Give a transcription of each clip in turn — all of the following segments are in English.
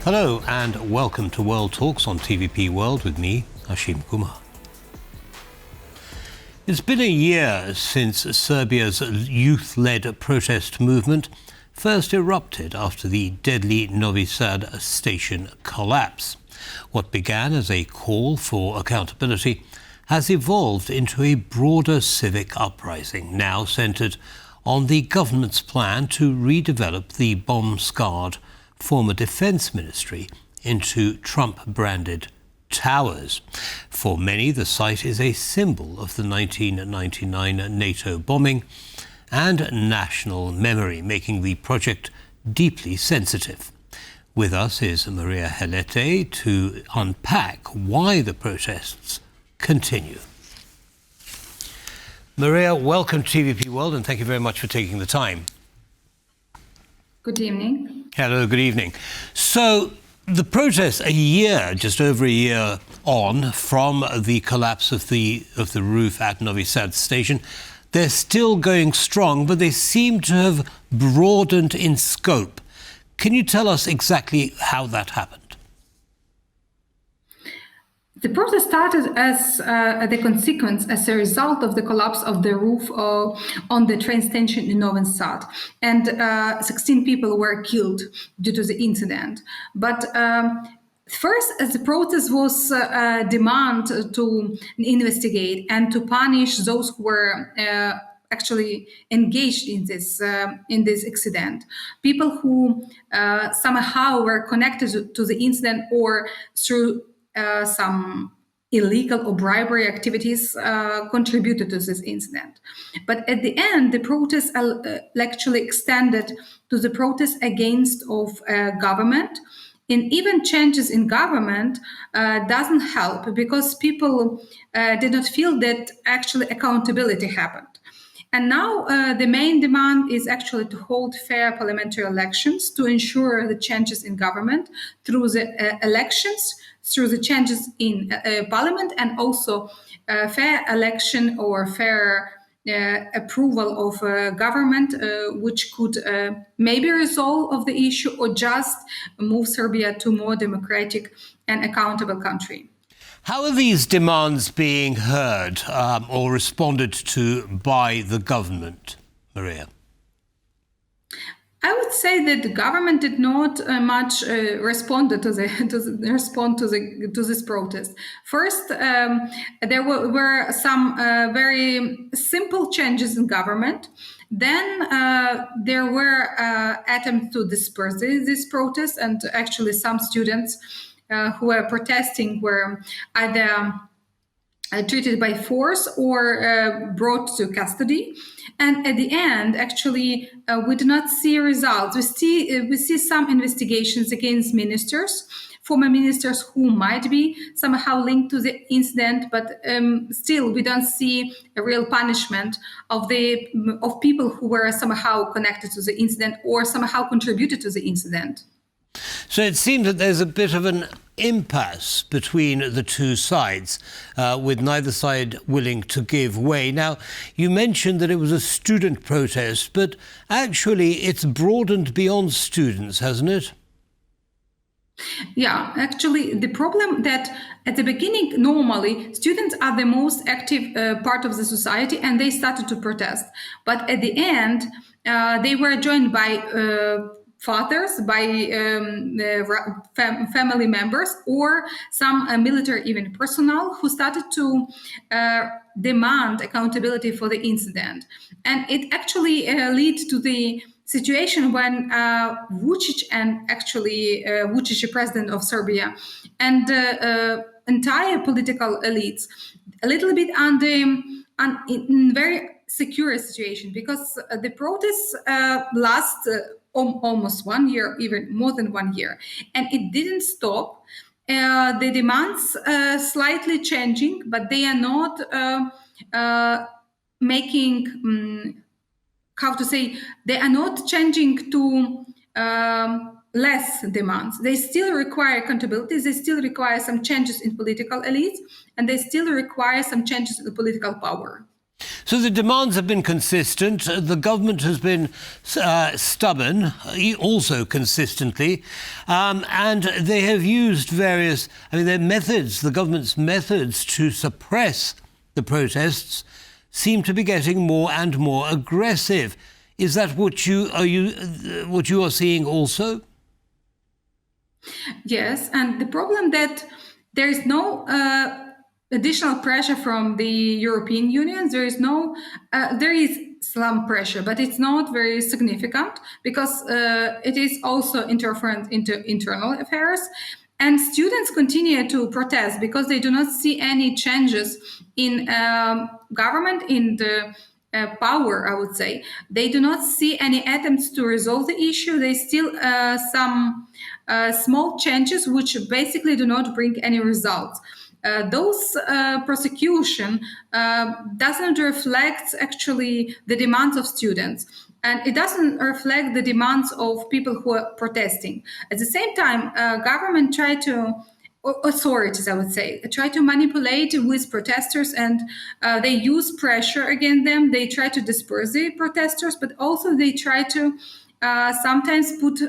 Hello and welcome to World Talks on TVP World with me, Hashim Kumar. It's been a year since Serbia's youth-led protest movement first erupted after the deadly Novi Sad station collapse. What began as a call for accountability has evolved into a broader civic uprising, now centred on the government's plan to redevelop the bomb-scarred former defence ministry into Trump-branded towers. For many, the site is a symbol of the 1999 NATO bombing and national memory, making the project deeply sensitive. With us is Mariya Heletiy to unpack why the protests continue. Mariya, welcome to TVP World and thank you very much for taking the time. Good evening. Hello, good evening. So the protests just over a year on from the collapse of the roof at Novi Sad station, they're still going strong, but they seem to have broadened in scope. Can you tell us exactly how that happened? The protest started as the consequence, as a result of the collapse of the roof on the train station in Novi Sad, and 16 people were killed due to the incident. But first, as the protest was a demand to investigate and to punish those who were actually engaged in this incident, people who somehow were connected to the incident or through some illegal or bribery activities contributed to this incident. But at the end, the protest actually extended to the protest against of government. And even changes in government doesn't help because people did not feel that actually accountability happened. And now the main demand is actually to hold fair parliamentary elections to ensure the changes in government through the elections, through the changes in parliament, and also fair election or fair approval of government, which could maybe resolve of the issue or just move Serbia to a more democratic and accountable country. How are these demands being heard or responded to by the government, Mariya? I would say that the government did not much respond to this protest. First, there were some very simple changes in government. Then there were attempts to disperse this protest, and actually some students who were protesting were either treated by force or brought to custody. And at the end, actually, we do not see results. We see some investigations against ministers, former ministers who might be somehow linked to the incident, but still we don't see a real punishment of people who were somehow connected to the incident or somehow contributed to the incident. So it seems that there's a bit of an impasse between the two sides, with neither side willing to give way. Now, you mentioned that it was a student protest, but actually it's broadened beyond students, hasn't it? Yeah, actually, the problem that at the beginning, normally, students are the most active part of the society and they started to protest. But at the end, they were joined by fathers, by family members, or some military even personnel who started to demand accountability for the incident. And it actually led to the situation when Vučić and actually Vučić, the president of Serbia, and entire political elites, a little bit in very secure situation, because the protests last almost 1 year, even more than 1 year, and it didn't stop. The demands slightly changing, but they are not making, they are not changing to less demands. They still require accountability, they still require some changes in political elites, and they still require some changes in the political power. So the demands have been consistent. The government has been stubborn, also consistently, and they have used various, their methods, the government's methods to suppress the protests seem to be getting more and more aggressive. Is that what you are seeing also? Yes, and the problem that there is no additional pressure from the European Union. There is some pressure, but it's not very significant because it is also interference into internal affairs. And students continue to protest because they do not see any changes in government, in the power, I would say. They do not see any attempts to resolve the issue. They still some small changes which basically do not bring any results. Those prosecution doesn't reflect actually the demands of students, and it doesn't reflect the demands of people who are protesting. At the same time, government authorities, I would say, try to manipulate with protesters, and they use pressure against them. They try to disperse the protesters, but also they try to sometimes put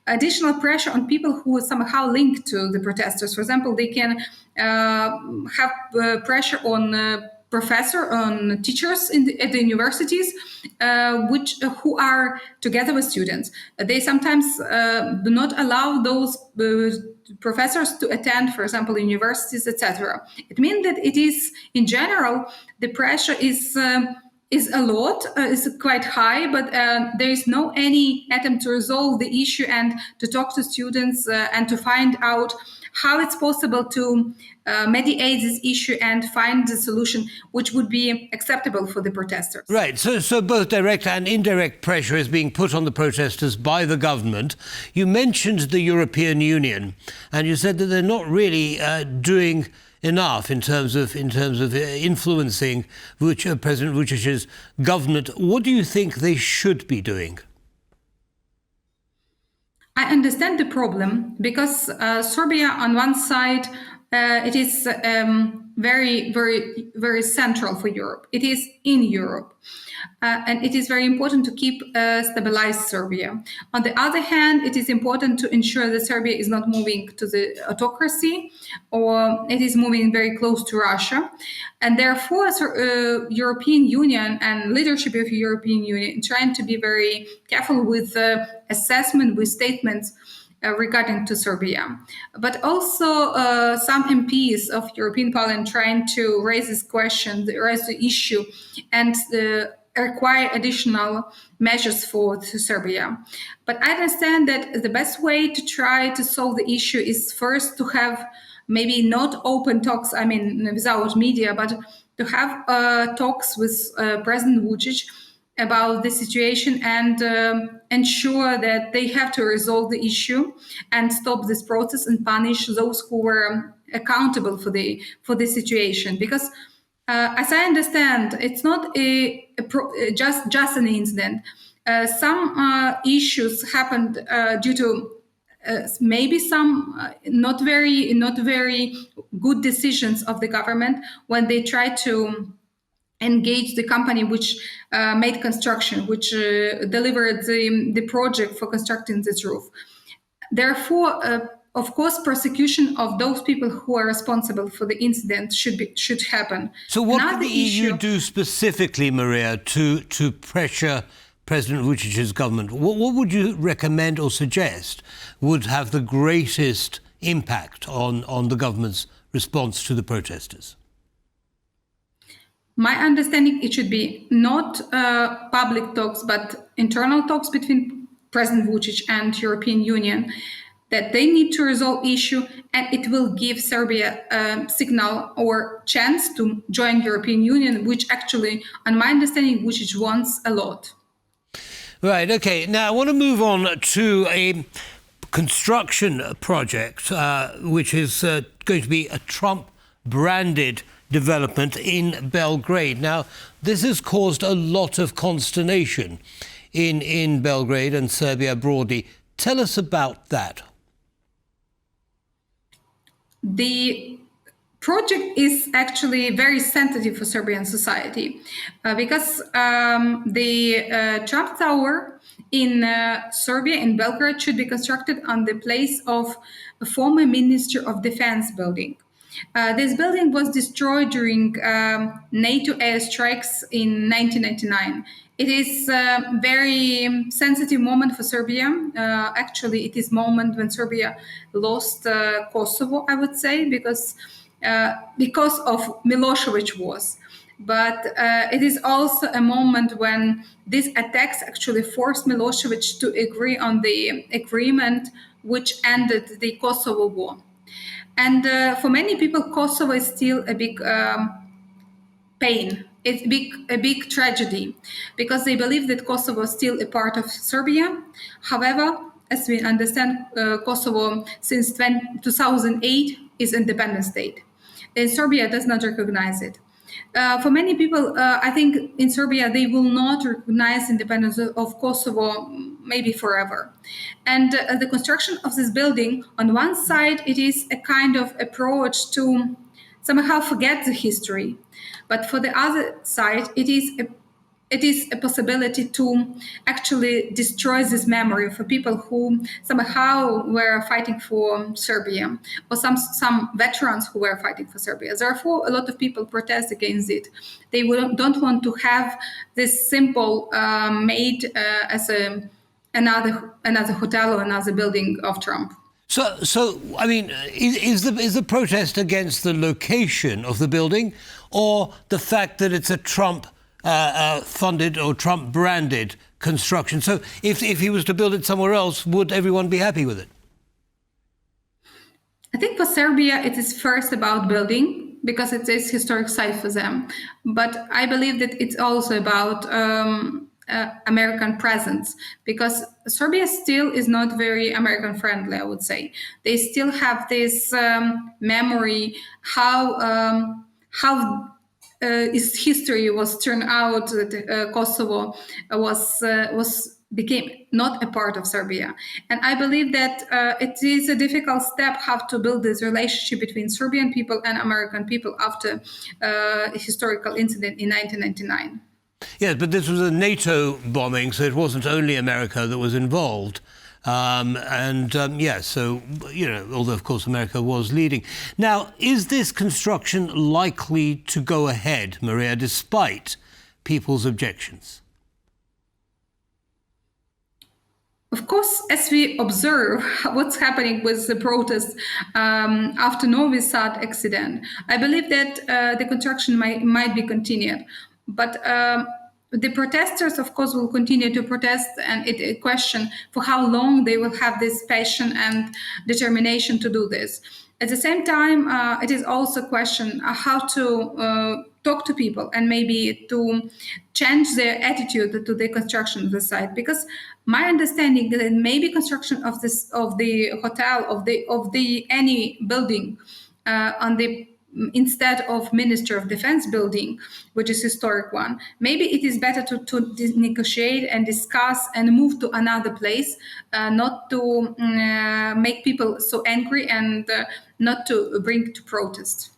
additional pressure on people who are somehow linked to the protesters. For example, they can have pressure on on teachers at the universities, who are together with students. They sometimes do not allow those professors to attend, for example, universities, etc. It means that it is, in general, the pressure is a lot, is quite high, but there is no any attempt to resolve the issue and to talk to students and to find out how it's possible to mediate this issue and find the solution which would be acceptable for the protesters. Right, so both direct and indirect pressure is being put on the protesters by the government. You mentioned the European Union, and you said that they're not really doing enough in terms of influencing President Vučić's government. What do you think they should be doing? I understand the problem because Serbia, on one side, it is very, very, very central for Europe. It is in Europe. And it is very important to keep stabilized Serbia. On the other hand, it is important to ensure that Serbia is not moving to the autocracy, or it is moving very close to Russia. And therefore, European Union and leadership of European Union trying to be very careful with assessment, with statements regarding to Serbia. But also some MPs of European Parliament trying to raise this question, raise the issue, and require additional measures for Serbia. But I understand that the best way to try to solve the issue is first to have maybe not open talks, without media, but to have talks with President Vučić about the situation and ensure that they have to resolve the issue and stop this process and punish those who were accountable for the situation. Because as I understand, it's not just an incident. Some issues happened due to maybe some not very good decisions of the government when they tried to engage the company which made construction, which delivered the project for constructing this roof. Therefore, of course, prosecution of those people who are responsible for the incident should happen. So what can the EU do specifically, Mariya, to pressure President Vučić's government? What would you recommend or suggest would have the greatest impact on the government's response to the protesters? My understanding, it should be not public talks, but internal talks between President Vučić and European Union, that they need to resolve issue, and it will give Serbia a signal or chance to join European Union, which actually, on my understanding, Vučić wants a lot. Right, okay. Now, I want to move on to a construction project, which is going to be a Trump-branded development in Belgrade. Now, this has caused a lot of consternation in Belgrade and Serbia broadly. Tell us about that. The project is actually very sensitive for Serbian society because the Trump Tower in Serbia, in Belgrade, should be constructed on the place of a former Minister of Defense building. This building was destroyed during NATO airstrikes in 1999. It is a very sensitive moment for Serbia. Actually, it is a moment when Serbia lost Kosovo, I would say, because of Milosevic wars. But it is also a moment when these attacks actually forced Milosevic to agree on the agreement which ended the Kosovo war. And for many people, Kosovo is still a big pain. It's a big tragedy because they believe that Kosovo is still a part of Serbia. However, as we understand, Kosovo since 2008 is an independent state. And Serbia does not recognize it. For many people, I think in Serbia, they will not recognize independence of Kosovo maybe forever. And the construction of this building, on one side, it is a kind of approach to somehow forget the history. But for the other side, it is a possibility to actually destroy this memory for people who somehow were fighting for Serbia, or some veterans who were fighting for Serbia. Therefore, a lot of people protest against it. They don't want to have this symbol made as another hotel or another building of Trump. So I mean, is the protest against the location of the building, or the fact that it's a Trump funded or Trump branded construction? So if he was to build it somewhere else, would everyone be happy with it? I think for Serbia, it is first about building because it is historic site for them. But I believe that it's also about American presence, because Serbia still is not very American friendly, I would say. They still have this memory how its history was turned out that Kosovo became not a part of Serbia. And I believe that it is a difficult step how to build this relationship between Serbian people and American people after a historical incident in 1999. Yes, but this was a NATO bombing, so it wasn't only America that was involved. So, you know, although, of course, America was leading. Now, is this construction likely to go ahead, Mariya, despite people's objections? Of course, as we observe what's happening with the protests after Novi Sad accident, I believe that the construction might be continued. But the protesters, of course, will continue to protest, and it a question for how long they will have this passion and determination to do this. At the same time, it is also a question how to talk to people and maybe to change their attitude to the construction of the site. Because my understanding that maybe construction of the hotel of the any building instead of Minister of Defense building, which is historic one, maybe it is better to negotiate and discuss and move to another place, not to make people so angry and not to bring to protest.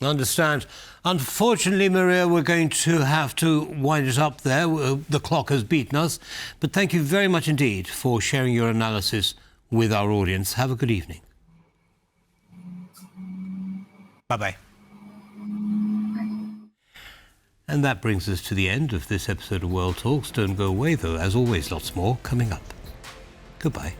I understand. Unfortunately, Mariya, we're going to have to wind it up there. The clock has beaten us. But thank you very much indeed for sharing your analysis with our audience. Have a good evening. Bye-bye. And that brings us to the end of this episode of World Talks. Don't go away, though. As always, lots more coming up. Goodbye.